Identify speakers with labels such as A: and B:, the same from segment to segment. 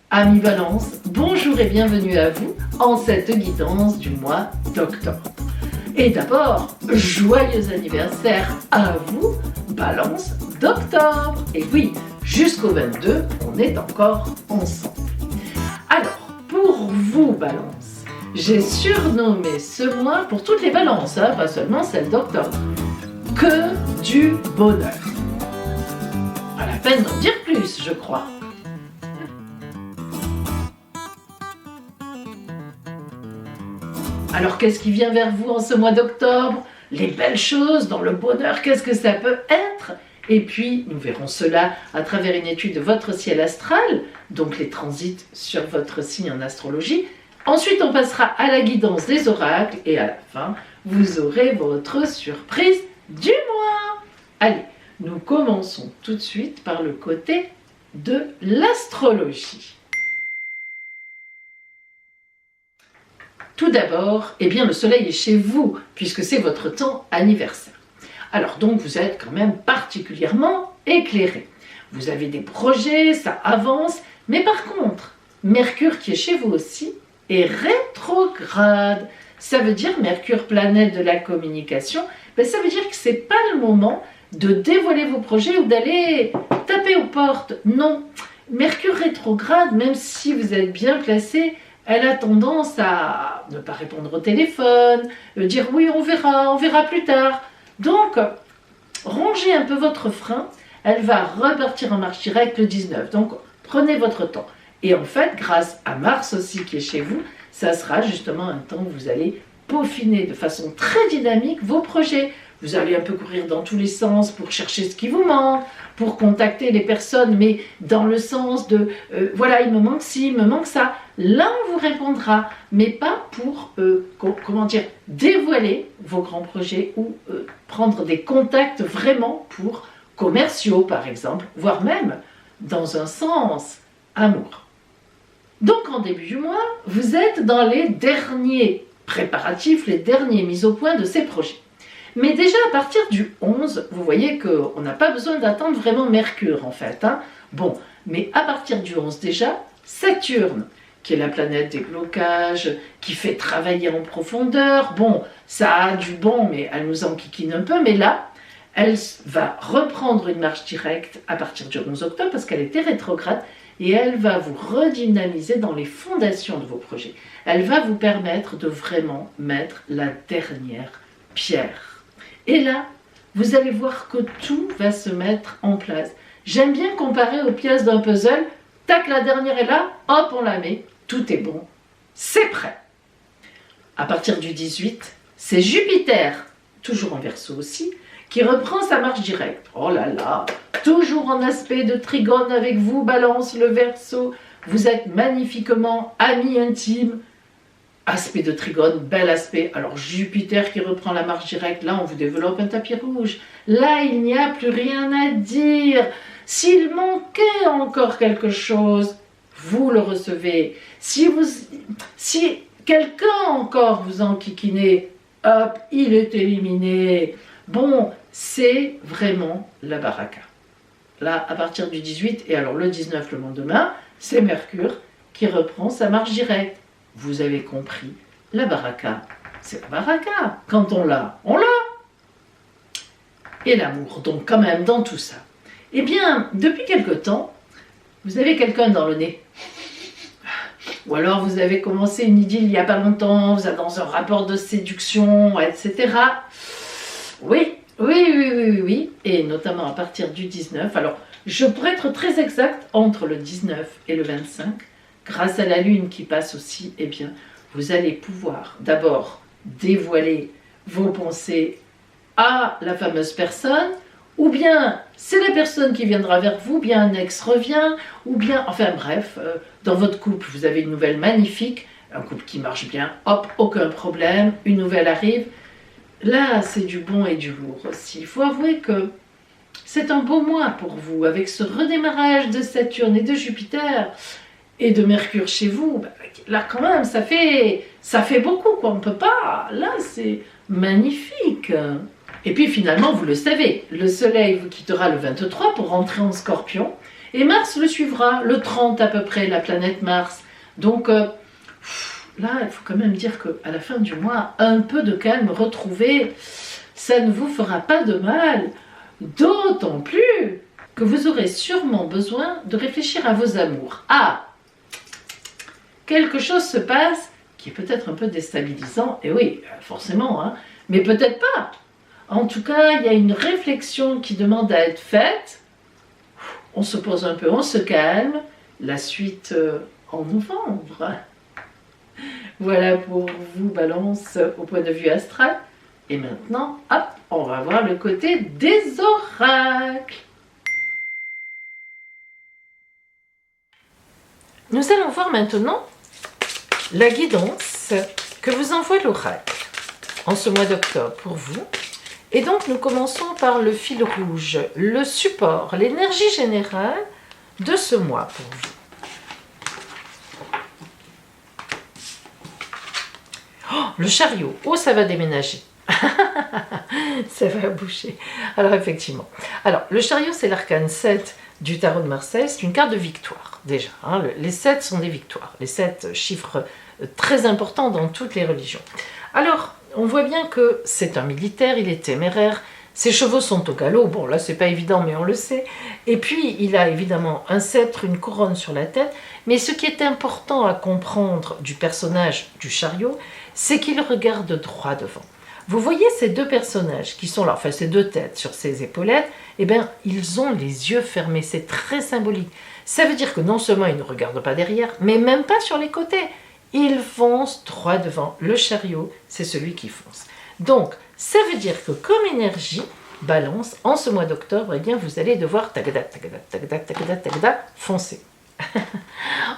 A: Amis Balance, bonjour et bienvenue à vous en cette guidance du mois d'octobre. Et d'abord, joyeux anniversaire à vous, Balance d'octobre. Et oui, jusqu'au 22, on est encore ensemble. Alors, pour vous, Balance, j'ai surnommé ce mois, pour toutes les balances, pas seulement celle d'octobre, que du bonheur. Pas la peine d'en dire plus, je crois. Alors qu'est-ce qui vient vers vous en ce mois d'octobre? Les belles choses dans le bonheur, qu'est-ce que ça peut être? Et puis, nous verrons cela à travers une étude de votre ciel astral, donc les transits sur votre signe en astrologie. Ensuite, on passera à la guidance des oracles et à la fin, vous aurez votre surprise du mois. Allez, nous commençons tout de suite par le côté de l'astrologie. Tout d'abord, eh bien, le soleil est chez vous, puisque c'est votre temps anniversaire. Alors donc, vous êtes quand même particulièrement éclairé. Vous avez des projets, ça avance, mais par contre, Mercure qui est chez vous aussi est rétrograde. Ça veut dire, Mercure, planète de la communication, ça veut dire que ce n'est pas le moment de dévoiler vos projets ou d'aller taper aux portes. Non, Mercure rétrograde, même si vous êtes bien placé, elle a tendance à ne pas répondre au téléphone, dire oui, on verra plus tard. Donc, rangez un peu votre frein, elle va repartir en marche directe le 19. Donc, prenez votre temps. Et en fait, grâce à Mars aussi qui est chez vous, ça sera justement un temps où vous allez peaufiner de façon très dynamique vos projets. Vous allez un peu courir dans tous les sens pour chercher ce qui vous manque, pour contacter les personnes, mais dans le sens de voilà, il me manque ci, il me manque ça. Là, on vous répondra, mais pas pour dévoiler vos grands projets ou prendre des contacts vraiment pour commerciaux, par exemple, voire même dans un sens amour. Donc, en début du mois, vous êtes dans les derniers préparatifs, les derniers mises au point de ces projets. Mais déjà à partir du 11, vous voyez qu'on n'a pas besoin d'attendre vraiment Mercure en fait. Bon, mais à partir du 11 déjà, Saturne, qui est la planète des blocages, qui fait travailler en profondeur, bon, ça a du bon, mais elle nous enquiquine un peu, mais là, elle va reprendre une marche directe à partir du 11 octobre parce qu'elle était rétrograde et elle va vous redynamiser dans les fondations de vos projets. Elle va vous permettre de vraiment mettre la dernière pierre. Et là, vous allez voir que tout va se mettre en place. J'aime bien comparer aux pièces d'un puzzle. Tac, la dernière est là, hop, on la met. Tout est bon, c'est prêt. À partir du 18, c'est Jupiter, toujours en Verseau aussi, qui reprend sa marche directe. Oh là là, toujours en aspect de trigone avec vous, Balance, le Verseau. Vous êtes magnifiquement amis intimes. Aspect de trigone, bel aspect. Alors Jupiter qui reprend la marche directe, là on vous développe un tapis rouge. Là il n'y a plus rien à dire. S'il manquait encore quelque chose, vous le recevez. Si quelqu'un encore vous enquiquinez, hop, il est éliminé. Bon, c'est vraiment la baraka. Là, à partir du 18, et alors le 19 le lendemain, c'est Mercure qui reprend sa marche directe. Vous avez compris, la baraka, c'est la baraka. Quand on l'a, on l'a. Et l'amour, donc quand même, dans tout ça. Eh bien, depuis quelque temps, vous avez quelqu'un dans le nez. Ou alors vous avez commencé une idylle il n'y a pas longtemps, vous êtes dans un rapport de séduction, etc. Oui. Et notamment à partir du 19. Alors, je pourrais être très exact, entre le 19 et le 25, grâce à la Lune qui passe aussi, eh bien, vous allez pouvoir d'abord dévoiler vos pensées à la fameuse personne, ou bien c'est la personne qui viendra vers vous, bien un ex revient, ou bien, enfin bref, dans votre couple, vous avez une nouvelle magnifique, un couple qui marche bien, hop, aucun problème, une nouvelle arrive. Là, c'est du bon et du lourd aussi. Il faut avouer que c'est un beau mois pour vous, avec ce redémarrage de Saturne et de Jupiter, et de Mercure chez vous. Là, quand même, ça fait beaucoup, quoi. On ne peut pas. Là, c'est magnifique. Et puis, finalement, vous le savez, le Soleil vous quittera le 23 pour rentrer en Scorpion. Et Mars le suivra, le 30 à peu près, la planète Mars. Donc là, il faut quand même dire qu'à la fin du mois, un peu de calme retrouvé, ça ne vous fera pas de mal. D'autant plus que vous aurez sûrement besoin de réfléchir à vos amours. Ah, quelque chose se passe qui est peut-être un peu déstabilisant, et oui, forcément, hein, mais peut-être pas. En tout cas, il y a une réflexion qui demande à être faite. On se pose un peu, on se calme. La suite en novembre. Voilà pour vous, Balance, au point de vue astral. Et maintenant, hop, on va voir le côté des oracles. Nous allons voir maintenant la guidance que vous envoie l'oracle en ce mois d'octobre pour vous. Et donc, nous commençons par le fil rouge, le support, l'énergie générale de ce mois pour vous. Oh, le chariot, oh, ça va déménager. Ça va bouger. Alors, effectivement. Alors, le chariot, c'est l'arcane 7 du tarot de Marseille. C'est une carte de victoire, déjà. Hein. Les 7 sont des victoires. Les 7 chiffres très importants dans toutes les religions. Alors, on voit bien que c'est un militaire, il est téméraire, ses chevaux sont au galop, bon là c'est pas évident mais on le sait, et puis il a évidemment un sceptre, une couronne sur la tête, mais ce qui est important à comprendre du personnage du chariot, c'est qu'il regarde droit devant. Vous voyez ces deux personnages qui sont là, enfin ces deux têtes sur ses épaulettes, eh bien ils ont les yeux fermés, c'est très symbolique. Ça veut dire que non seulement ils ne regardent pas derrière, mais même pas sur les côtés. Il fonce droit devant. Le chariot, c'est celui qui fonce. Donc, ça veut dire que comme énergie, Balance, en ce mois d'octobre, eh bien, vous allez devoir tagada, tagada, tagada, tagada, tagada, foncer.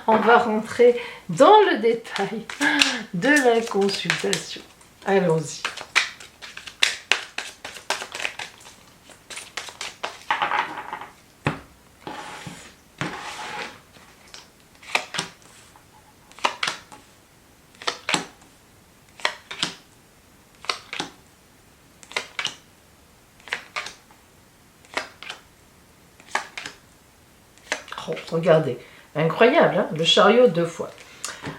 A: On va rentrer dans le détail de la consultation. Allons-y. Oh, regardez, incroyable, hein, le chariot 2 fois.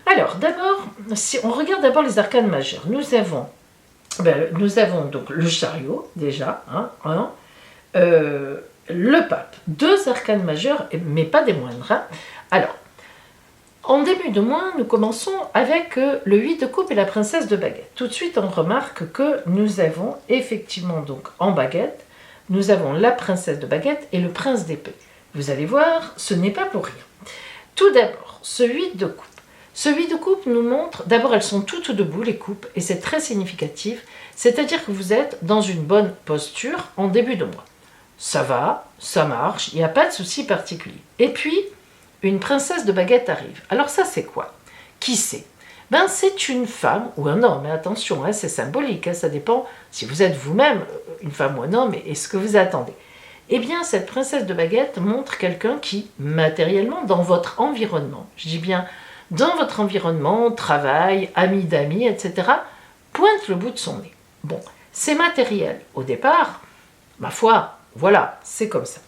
A: Alors, d'abord, si on regarde d'abord les arcanes majeures, nous avons donc le chariot, déjà, le pape, 2 arcanes majeures, mais pas des moindres. Hein. Alors, en début de mois, nous commençons avec le 8 de coupe et la princesse de baguette. Tout de suite, on remarque que nous avons effectivement, donc en baguette, nous avons la princesse de baguette et le prince d'épée. Vous allez voir, ce n'est pas pour rien. Tout d'abord, ce 8 de coupe. Ce 8 de coupe nous montre, d'abord elles sont toutes debout les coupes, et c'est très significatif, c'est-à-dire que vous êtes dans une bonne posture en début de mois. Ça va, ça marche, il n'y a pas de souci particulier. Et puis, une princesse de baguette arrive. Alors ça c'est quoi? Qui c'est? Ben, c'est une femme ou un homme, mais attention, hein, c'est symbolique, hein, ça dépend si vous êtes vous-même une femme ou un homme et ce que vous attendez. Eh bien, cette princesse de baguette montre quelqu'un qui, matériellement, dans votre environnement, je dis bien dans votre environnement, travail, amis d'amis, etc., pointe le bout de son nez. Bon, c'est matériel. Au départ, ma foi, voilà, c'est comme ça.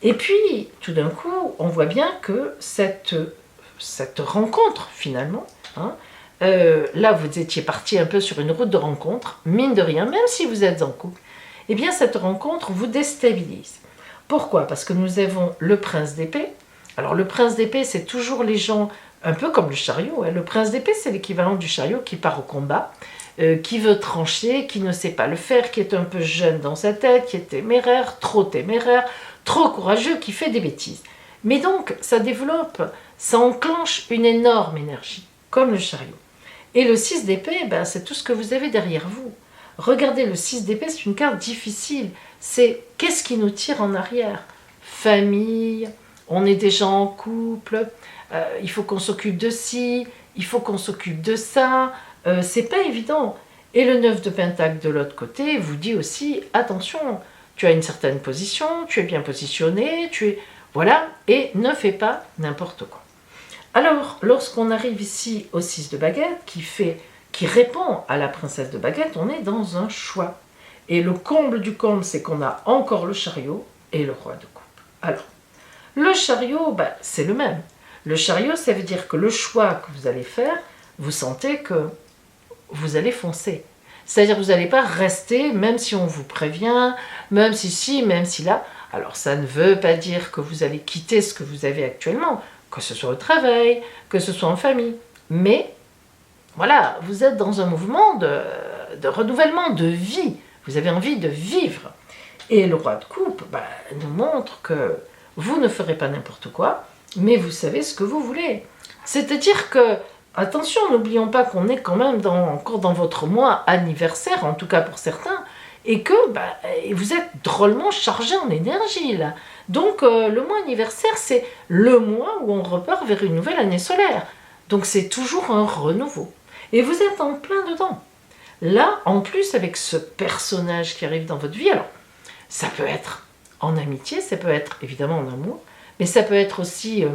A: Et puis, tout d'un coup, on voit bien que cette rencontre, finalement, hein, là, vous étiez parti un peu sur une route de rencontre, mine de rien, même si vous êtes en couple, eh bien, cette rencontre vous déstabilise. Pourquoi? Parce que nous avons le prince d'épée. Alors, le prince d'épée, c'est toujours les gens, un peu comme le chariot. Hein. Le prince d'épée, c'est l'équivalent du chariot qui part au combat, qui veut trancher, qui ne sait pas le faire, qui est un peu jeune dans sa tête, qui est téméraire, trop courageux, qui fait des bêtises. Mais donc, ça développe, ça enclenche une énorme énergie, comme le chariot. Et le 6 d'épée, ben, c'est tout ce que vous avez derrière vous. Regardez, le 6 d'épée, c'est une carte difficile. C'est qu'est-ce qui nous tire en arrière? Famille, on est déjà en couple, il faut qu'on s'occupe de ci, il faut qu'on s'occupe de ça. C'est pas évident. Et le 9 de pentacle de l'autre côté vous dit aussi, attention, tu as une certaine position, tu es bien positionné, voilà, et ne fais pas n'importe quoi. Alors, lorsqu'on arrive ici au 6 de baguette, qui répond à la princesse de baguette, on est dans un choix. Et le comble du comble, c'est qu'on a encore le chariot et le roi de coupe. Alors, Le chariot, c'est le même. Le chariot, ça veut dire que le choix que vous allez faire, vous sentez que vous allez foncer. C'est-à-dire que vous n'allez pas rester, même si on vous prévient, même si ci, même si là. Alors ça ne veut pas dire que vous allez quitter ce que vous avez actuellement, que ce soit au travail, que ce soit en famille. Mais voilà, vous êtes dans un mouvement de renouvellement, de vie. Vous avez envie de vivre. Et le roi de coupe nous montre que vous ne ferez pas n'importe quoi, mais vous savez ce que vous voulez. C'est-à-dire que, attention, n'oublions pas qu'on est quand même encore dans votre mois anniversaire, en tout cas pour certains, et que vous êtes drôlement chargé en énergie là. Donc le mois anniversaire, c'est le mois où on repart vers une nouvelle année solaire. Donc c'est toujours un renouveau. Et vous êtes en plein dedans. Là, en plus, avec ce personnage qui arrive dans votre vie, alors, ça peut être en amitié, ça peut être évidemment en amour, mais ça peut être aussi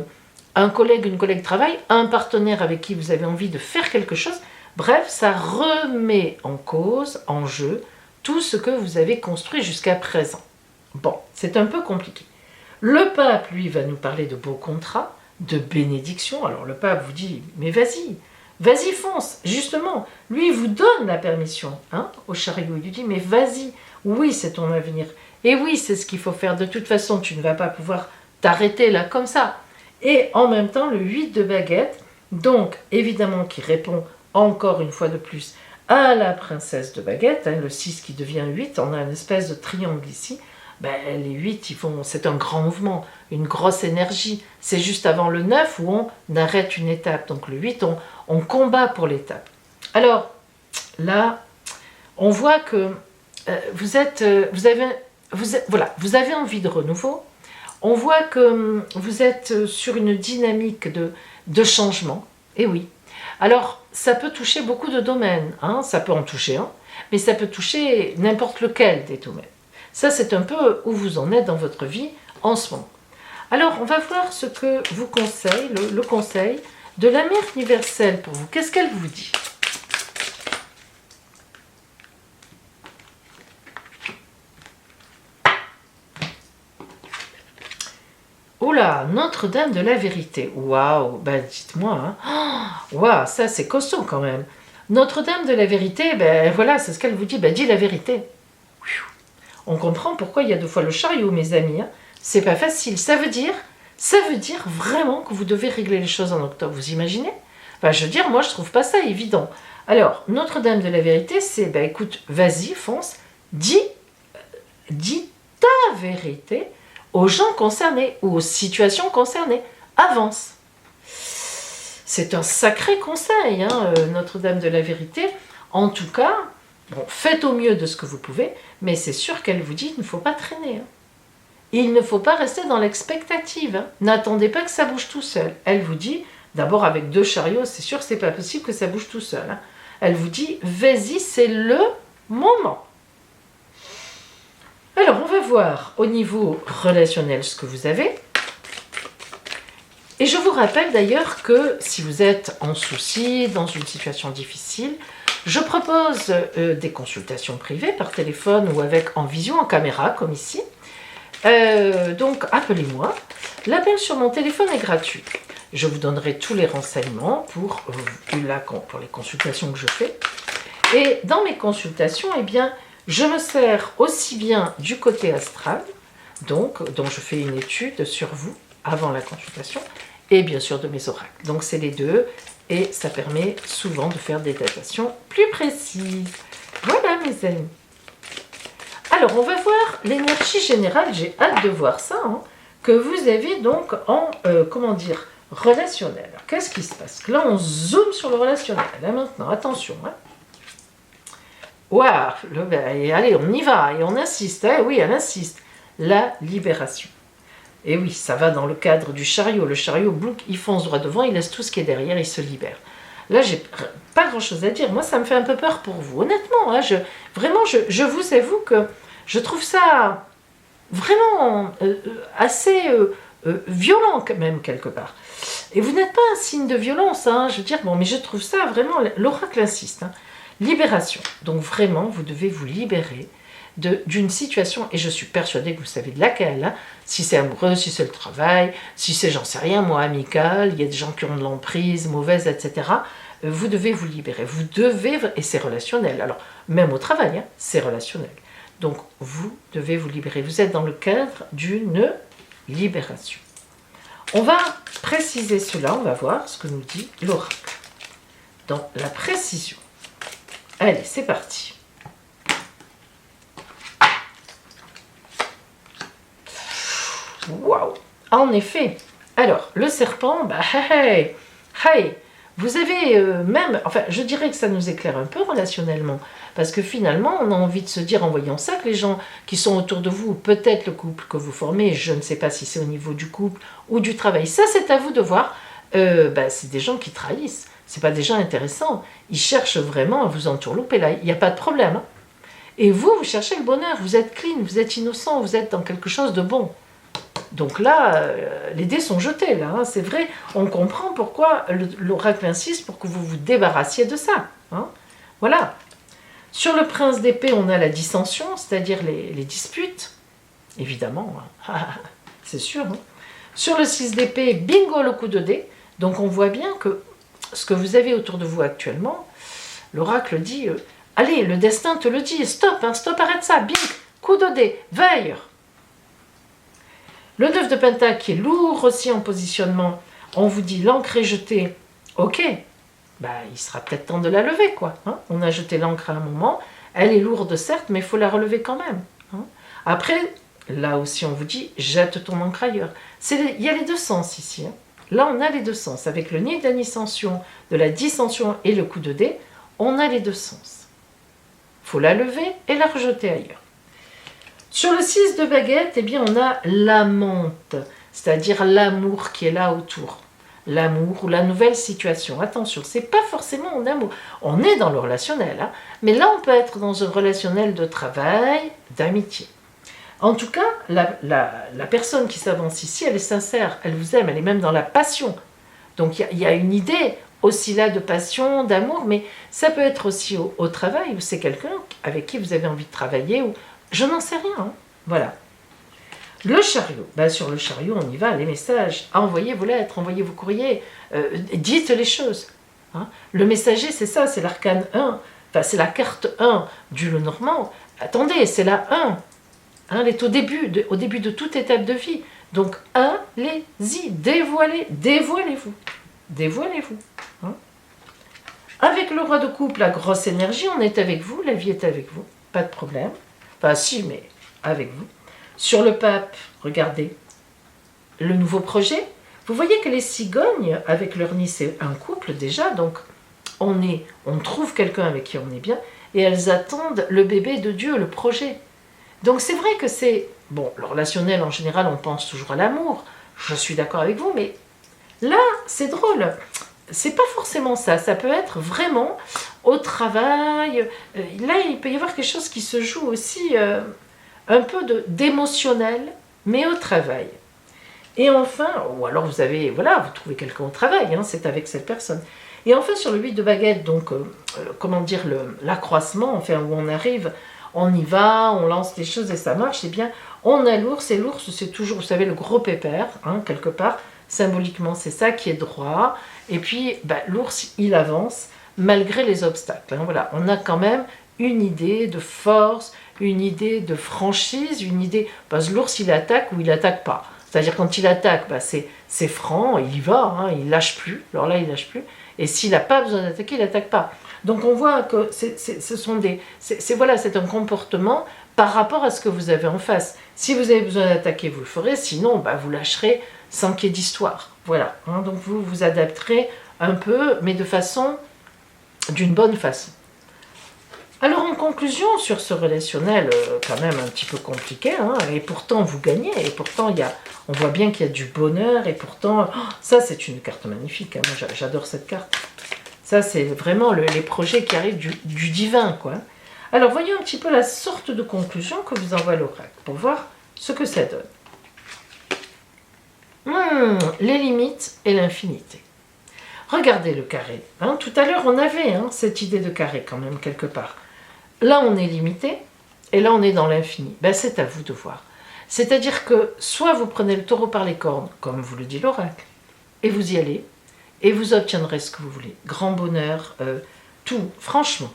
A: un collègue, une collègue de travail, un partenaire avec qui vous avez envie de faire quelque chose. Bref, ça remet en cause, en jeu, tout ce que vous avez construit jusqu'à présent. Bon, c'est un peu compliqué. Le pape, lui, va nous parler de beaux contrats, de bénédictions. Alors le pape vous dit, mais vas-y fonce. Justement, lui, il vous donne la permission au chariot. Il lui dit, mais vas-y, oui, c'est ton avenir. Et oui, c'est ce qu'il faut faire. De toute façon, tu ne vas pas pouvoir t'arrêter là comme ça. Et en même temps, le 8 de baguette, donc évidemment qui répond encore une fois de plus à la princesse de baguette, le 6 qui devient 8, on a une espèce de triangle ici. Les 8, c'est un grand mouvement, une grosse énergie. C'est juste avant le 9 où on arrête une étape. Donc le 8, on combat pour l'étape. Alors là, on voit que vous avez envie de renouveau. On voit que vous êtes sur une dynamique de changement. Et oui. Alors, ça peut toucher beaucoup de domaines. Ça peut en toucher un, mais ça peut toucher n'importe lequel des domaines. Ça, c'est un peu où vous en êtes dans votre vie en ce moment. Alors, on va voir ce que vous conseille, le conseil de la Mère universelle pour vous. Qu'est-ce qu'elle vous dit ? Oula, Notre-Dame de la Vérité. Waouh, dites-moi. Waouh, ça c'est costaud quand même. Notre-Dame de la Vérité, voilà, c'est ce qu'elle vous dit. Dis la vérité. On comprend pourquoi il y a 2 fois le chariot, mes amis. C'est pas facile. Ça veut dire vraiment que vous devez régler les choses en octobre. Vous imaginez ? Je veux dire, moi je trouve pas ça évident. Alors, Notre-Dame de la Vérité, c'est, écoute, vas-y, fonce, dis ta vérité aux gens concernés ou aux situations concernées. Avance. C'est un sacré conseil, Notre-Dame de la Vérité. En tout cas, faites au mieux de ce que vous pouvez, mais c'est sûr qu'elle vous dit qu'il ne faut pas traîner. Il ne faut pas rester dans l'expectative. N'attendez pas que ça bouge tout seul. Elle vous dit, d'abord avec 2 chariots, c'est sûr que c'est pas possible que ça bouge tout seul. Elle vous dit, vas-y, c'est le moment. Alors, on va voir au niveau relationnel ce que vous avez. Et je vous rappelle d'ailleurs que si vous êtes en souci, dans une situation difficile, je propose des consultations privées par téléphone ou en visio, en caméra, comme ici. Donc, appelez-moi. L'appel sur mon téléphone est gratuit. Je vous donnerai tous les renseignements pour les consultations que je fais. Et dans mes consultations, je me sers aussi bien du côté astral, dont je fais une étude sur vous avant la consultation, et bien sûr de mes oracles. Donc c'est les deux, et ça permet souvent de faire des datations plus précises. Voilà mes amis. Alors on va voir l'énergie générale, j'ai hâte de voir ça, que vous avez donc en, relationnel. Alors, qu'est-ce qui se passe? Là on zoome sur le relationnel, là maintenant, attention. Waouh, allez, on y va, et on insiste, oui, elle insiste. La libération. Et oui, ça va dans le cadre du chariot. Le chariot, il fonce droit devant, il laisse tout ce qui est derrière, il se libère. Là, j'ai pas grand-chose à dire. Moi, ça me fait un peu peur pour vous. Honnêtement, je vous avoue que je trouve ça vraiment assez violent, quand même, quelque part. Et vous n'êtes pas un signe de violence, je veux dire, mais je trouve ça vraiment, l'oracle insiste. Libération. Donc vraiment, vous devez vous libérer d'une situation, et je suis persuadée que vous savez de laquelle, hein, si c'est amoureux, si c'est le travail, si c'est, j'en sais rien, moi, amical, il y a des gens qui ont de l'emprise, mauvaise, etc. Vous devez vous libérer, vous devez, et c'est relationnel, alors même au travail, hein, c'est relationnel. Donc vous devez vous libérer, vous êtes dans le cadre d'une libération. On va préciser cela, on va voir ce que nous dit l'oracle. Dans la précision. Allez, c'est parti. Waouh! En effet. Alors, le serpent, bah, hey, hey, vous avez même, enfin, je dirais que ça nous éclaire un peu relationnellement, parce que finalement, on a envie de se dire en voyant ça que les gens qui sont autour de vous, peut-être le couple que vous formez, je ne sais pas si c'est au niveau du couple ou du travail, ça c'est à vous de voir, bah, c'est des gens qui trahissent, c'est pas des gens intéressants, ils cherchent vraiment à vous entourlouper, là, il n'y a pas de problème. Hein. Et vous, vous cherchez le bonheur, vous êtes clean, vous êtes innocent, vous êtes dans quelque chose de bon. Donc là, les dés sont jetés, là, hein, c'est vrai, on comprend pourquoi l'oracle insiste pour que vous vous débarrassiez de ça. Hein. Voilà. Sur le prince d'épée, on a la dissension, c'est-à-dire les disputes, évidemment, hein. C'est sûr. Hein. Sur le 6 d'épée, bingo, le coup de dé. Donc on voit bien que ce que vous avez autour de vous actuellement, l'oracle dit, allez, le destin te le dit, stop, hein, stop, arrête ça, bing, coup de dé, veille. Le 9 de pentacle qui est lourd aussi en positionnement, on vous dit l'encre est jetée, ok, bah, il sera peut-être temps de la lever, quoi. Hein. On a jeté l'encre à un moment, elle est lourde certes, mais il faut la relever quand même. Hein. Après, là aussi on vous dit, jette ton encre ailleurs. Il y a les deux sens ici. Hein. Là on a les deux sens, avec le nid d'ascension, de la dissension et le coup de dé, on a les deux sens. Il faut la lever et la rejeter ailleurs. Sur le 6 de baguette, eh bien, on a l'amante, c'est-à-dire l'amour qui est là autour. L'amour ou la nouvelle situation. Attention, c'est pas forcément en amour. On est dans le relationnel, hein, mais là, on peut être dans un relationnel de travail, d'amitié. En tout cas, la personne qui s'avance ici, elle est sincère, elle vous aime, elle est même dans la passion. Donc, il y a une idée aussi là de passion, d'amour, mais ça peut être aussi au travail, où c'est quelqu'un avec qui vous avez envie de travailler, ou je n'en sais rien. Hein. Voilà. Le chariot. Ben, sur le chariot, on y va. Les messages. Envoyez vos lettres, envoyez vos courriers. Dites les choses. Hein. Le messager, c'est ça, c'est l'arcane 1. Enfin, c'est la carte 1 du Lenormand. Attendez, c'est la 1. Hein, elle est au début de toute étape de vie. Donc, allez-y, dévoilez-vous. Dévoilez-vous. Hein. Avec le roi de coupe, la grosse énergie, on est avec vous, la vie est avec vous. Pas de problème. Enfin, si, mais avec vous. Sur le pape, regardez, le nouveau projet. Vous voyez que les cigognes, avec leur nid, c'est un couple déjà, donc on trouve quelqu'un avec qui on est bien, et elles attendent le bébé de Dieu, le projet. Donc c'est vrai que c'est, bon, le relationnel en général, on pense toujours à l'amour, je suis d'accord avec vous, mais là, c'est drôle. C'est pas forcément ça, ça peut être vraiment au travail. Là, il peut y avoir quelque chose qui se joue aussi un peu d'émotionnel, mais au travail. Et enfin, ou alors vous avez, voilà, vous trouvez quelqu'un au travail, hein, c'est avec cette personne. Et enfin, sur le 8 de baguette, donc, comment dire, l'accroissement, enfin, où on arrive, on y va, on lance les choses et ça marche, eh bien, on a l'ours, et l'ours, c'est toujours, vous savez, le gros pépère, hein, quelque part, symboliquement, c'est ça qui est droit. Et puis, bah, l'ours, il avance malgré les obstacles. Hein, voilà. On a quand même une idée de force, une idée de franchise, une idée... Parce que l'ours, il attaque ou il attaque pas. C'est-à-dire, quand il attaque, bah, c'est franc, il y va, hein, il lâche plus. Alors là, il lâche plus. Et s'il n'a pas besoin d'attaquer, il n'attaque pas. Donc, on voit que ce sont des... Voilà, c'est un comportement par rapport à ce que vous avez en face. Si vous avez besoin d'attaquer, vous le ferez. Sinon, bah, vous lâcherez sans qu'il y ait d'histoire. Voilà. Hein, donc, vous vous adapterez un peu, mais d'une bonne façon. Alors, en conclusion, sur ce relationnel quand même un petit peu compliqué, hein, et pourtant vous gagnez, et pourtant on voit bien qu'il y a du bonheur, et pourtant, ça c'est une carte magnifique, hein, moi j'adore cette carte. Ça c'est vraiment les projets qui arrivent du divin, quoi. Alors, voyons un petit peu la sorte de conclusion que vous envoie l'oracle, pour voir ce que ça donne. Les limites et l'infinité. Regardez le carré. Hein, tout à l'heure, on avait cette idée de carré quand même quelque part. Là, on est limité. Et là, on est dans l'infini. Ben, c'est à vous de voir. C'est-à-dire que soit vous prenez le taureau par les cornes, comme vous le dit l'oracle, et vous y allez, et vous obtiendrez ce que vous voulez. Grand bonheur, tout, franchement.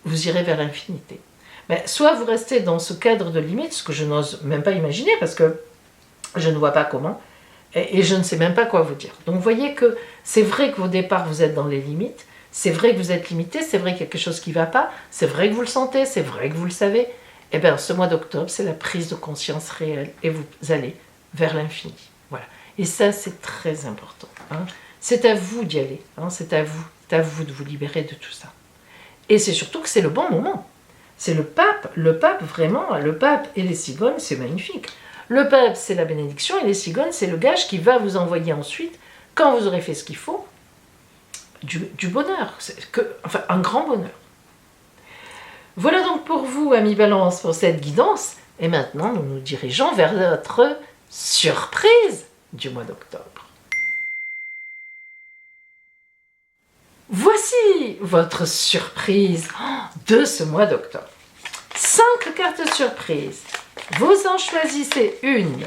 A: Vous irez vers l'infinité. Mais soit vous restez dans ce cadre de limite, ce que je n'ose même pas imaginer, parce que je ne vois pas comment, et je ne sais même pas quoi vous dire. Donc vous voyez que c'est vrai qu'au départ, vous êtes dans les limites, c'est vrai que vous êtes limité, c'est vrai qu'il y a quelque chose qui ne va pas, c'est vrai que vous le sentez, c'est vrai que vous le savez. Eh bien, ce mois d'octobre, c'est la prise de conscience réelle, et vous allez vers l'infini. Voilà. Et ça, c'est très important. Hein. C'est à vous d'y aller, hein. C'est à vous de vous libérer de tout ça. Et c'est surtout que c'est le bon moment. C'est le pape vraiment, le pape et les cigognes, c'est magnifique. Le pape, c'est la bénédiction, et les cigognes, c'est le gage qui va vous envoyer ensuite, quand vous aurez fait ce qu'il faut, du bonheur, enfin un grand bonheur. Voilà donc pour vous, amis Balance, pour cette guidance. Et maintenant, nous nous dirigeons vers notre surprise du mois d'octobre. Voici votre surprise de ce mois d'octobre. 5 cartes surprises. Vous en choisissez une.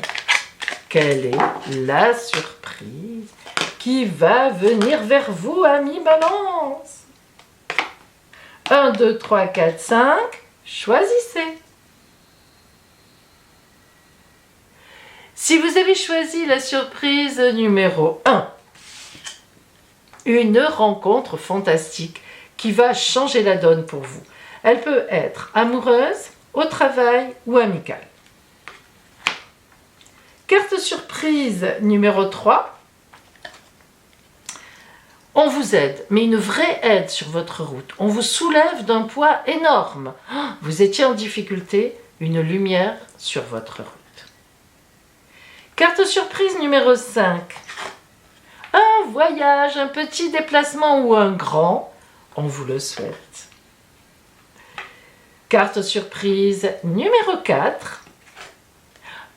A: Quelle est la surprise qui va venir vers vous, amis Balance? 1, 2, 3, 4, 5. Choisissez. Si vous avez choisi la surprise numéro 1, une rencontre fantastique qui va changer la donne pour vous. Elle peut être amoureuse, au travail ou amicale. Carte surprise numéro 3. On vous aide, mais une vraie aide sur votre route. On vous soulève d'un poids énorme. Vous étiez en difficulté, une lumière sur votre route. Carte surprise numéro 5. Un voyage, un petit déplacement ou un grand, on vous le souhaite. Carte surprise numéro 4.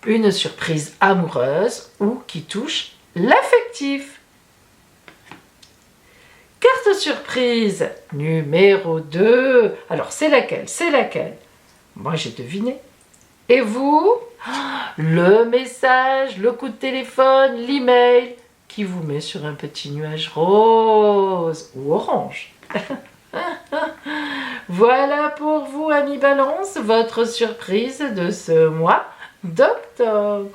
A: Une surprise amoureuse ou qui touche l'affectif. Carte surprise numéro 2. Alors, c'est laquelle? C'est laquelle? Moi, j'ai deviné. Et vous? Le message, le coup de téléphone, l'email qui vous met sur un petit nuage rose ou orange. Voilà pour vous, amis Balance, votre surprise de ce mois d'octobre.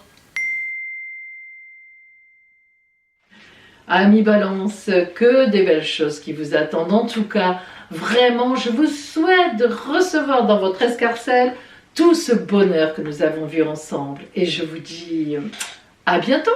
A: Amis Balance, que des belles choses qui vous attendent. En tout cas, vraiment, je vous souhaite de recevoir dans votre escarcelle tout ce bonheur que nous avons vu ensemble. Et je vous dis à bientôt.